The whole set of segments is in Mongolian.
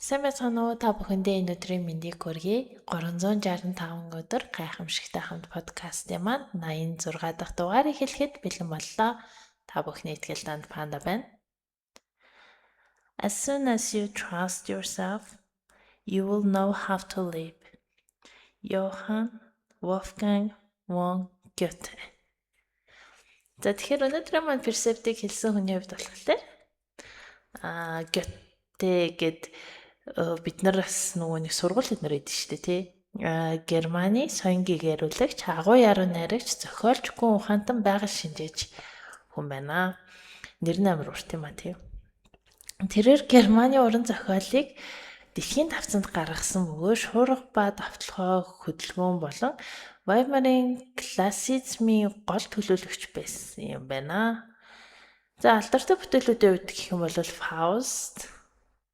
Сайн байцгаана уу? Та бүхэндээ энэ өдрийн мэндийг хүргэе. 365 өдөр гайхамшигтай хамт подкастын маань 86 дахь дугаарыг хэлэхэд бэлэн боллоо. Та бүхний итгэл танд Панда байна. As soon as you trust yourself, you will know how to live. Johann Wolfgang von Goethe. За тэгэхээр өнөөдрийн маань перцептийг хэлсэн хүний хувьд болохоор Goethe гэд бид нар бас нөгөө нэг сургууль эднэр идэв шүү дээ тий. Германы соён гэгэрүүлэгч, агуу яруу найрагч, зохиолч, гүн ухаантан байгаль шинжээч хүн байна. Нэр нь амар урт юм а тий. Тэрээр Германы уран зохиолыг дэлхийн тавцанд гаргасан бөгөөд шуурга ба давталгай хөдөлгөөн болон Ваймарын классицизмын гол төлөөлөгч байсан юм байна. За алдартай бүтээлүүдийн хувьд гэх юм бол Фауст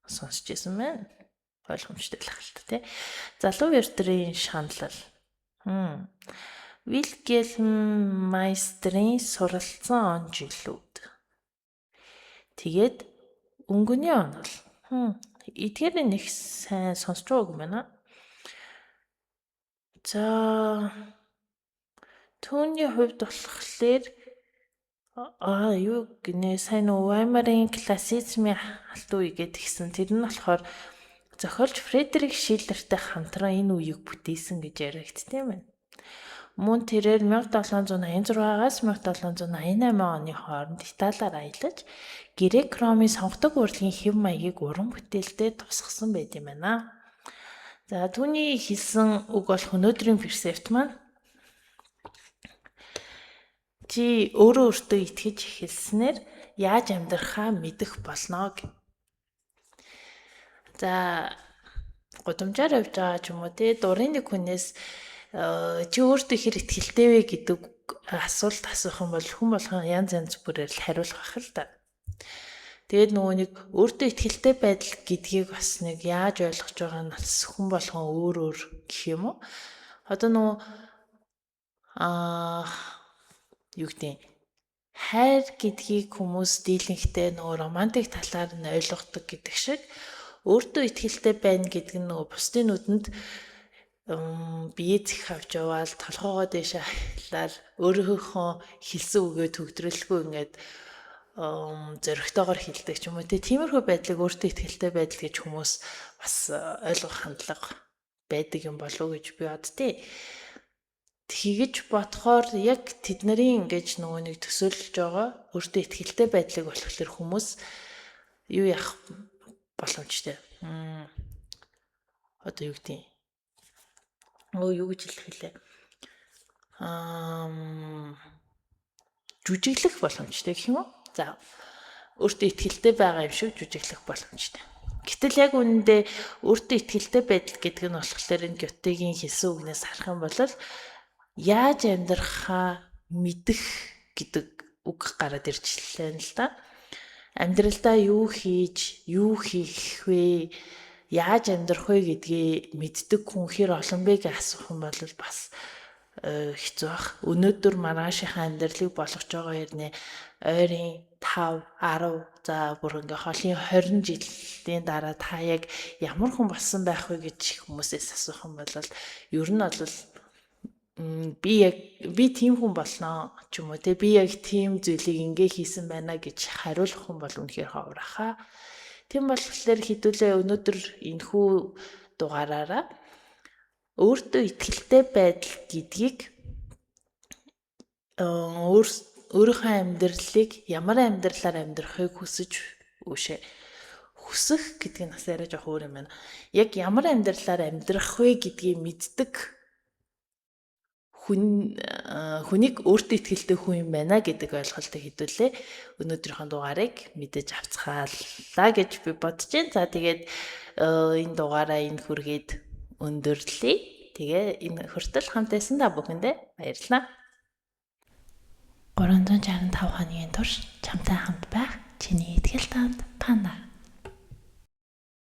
сонсч ирсэн байна. Ойлгомжтой л ахalta тий. Залуу эртрийн шаналл. Вильгельм Майстрийн суралцсан он жилүүд. Тэгээд өнгөний он бол эдгээр нэг сайн сонсч байгаагүй байна. За түүний хувьд болохоор юу гинэ сайн уу Ваймарын классицизмын алт үе гэдгийгсэн. Тэр нь болохоор зохиолч Фредерик Шиллертэй хамтран энэ үеийг бүтээсэн гэж яригдсан юм байна. Мөн тэрээр 1786-аас 1788 оны хооронд Италиар аялаж грек Ромын сонгодог урлагийн хэв маягийг уран бүтээлдээ тусгасан байт юм байна. За түүний хэлсэн үг болох өнөөдрийн перцепт маань чи өөрөө өөртөө итгэж эхэлснээр яаж амьдрахаа мэдэх болно гэх. За гудамжаар явж байгаа ч юм уу те дурын нэг хүнээс чи өөртөө хэр итгэлтэй вэ гэдэг асуулт асуух юм бол хүн болгон янз янз бүрээр л хариулах бах л та. Тэгээд нөгөө нэг өөртөө итгэлтэй байдал гэдгийг бас нэг яаж ойлгож байгаа нь бас хүн болгон өөр өөр гэх юм уу. Одоо нөгөө юу гэдэг хайр гэдгийг хүмүүс дийлэнхтэй нөгөө романтик талаар нь ойлгодог гэдэг шиг өөртөө итгэлтэй байна гэдэг нь нөгөө бусдын нүдэнд бие зэх авч яваал толгоогоо дэше хайлаар өөрийнхөө хэлсэн үгээ төгдрөлгүй ингээд зөрөгтэйгээр хэлдэг ч юм уу тиймэрхүү байдлыг өөртөө итгэлтэй байдал гэж хүмүүс бас ойлгох хандлага байдаг юм болов уу гэж би боддتي. Тэгэж бодохоор яг тэднэрийн ингэж нөгөө нэг төсөөлж байгаа өөртөө итгэлтэй байдлыг болохоор хүмүүс юу яах боломжтой. Одоо юу гэдэг юу гэж хэлэх вүлээ. Жүжиглэх боломжтой гэх юм уу? За өөртөө итгэлтэй байгаа юм шиг жүжиглэх боломжтой. Гэтэл яг үнэндээ өөртөө итгэлтэй байдал гэдэг нь болохоор энэ Goethe-гийн хэлсэн үгнээс харах юм бол яаж амьдрахаа мэдэх гэдэг үг гараад ирчихлээ л да. Амьдралдаа юу хийж, юу хийх вэ? Яаж амьдрах вэ гэдгийг мэддэг хүн хэр олон бэ гэж асуух юм бол бас хэцүү бах. Өнөөдөр маргаашийнхаа амьдралыг болгож байгаа хэрнээ ойрын 5, 10 за бүр ингээ хоолын 20 жилийн дараа та яг ямар хүн болсон байх вэ гэж хүмүүсээс асуух юм бол ер нь бол би тийм хүн болноо ч юм уу те би яг тийм зүйлийг ингээ хийсэн байна гэж хариулах хүн бол үнэхээр ховор хаа. Тийм болохоор хэдүүлээ өнөөдөр энэхүү дугаараараа өөртөө итгэлтэй байдал гэдгийг өөрийнхөө амьдралыг ямар амьдралаар амьдрахыг хүсэж үшээ. Хүсэх гэдэг нь бас арай жоох өөр юм байна. Яг ямар амьдралаар амьдрах вэ гэдгийг мэддэг хүнийг өөртөө итгэлтэй хүн юм байна гэдэг ойлголтыг хэдүүлээ өнөөдрийнхөө дугаарыг мэдэж авцгаалаа гэж би бодож байна. За тэгээд энэ дугаараа энэ хүргээд өндөрлөе. Тэгээ энэ хүртэл хамт байсан та бүхэндээ баярлалаа. 365 хоногийн турш чамтай хамт байх чиний итгэл танд Панда.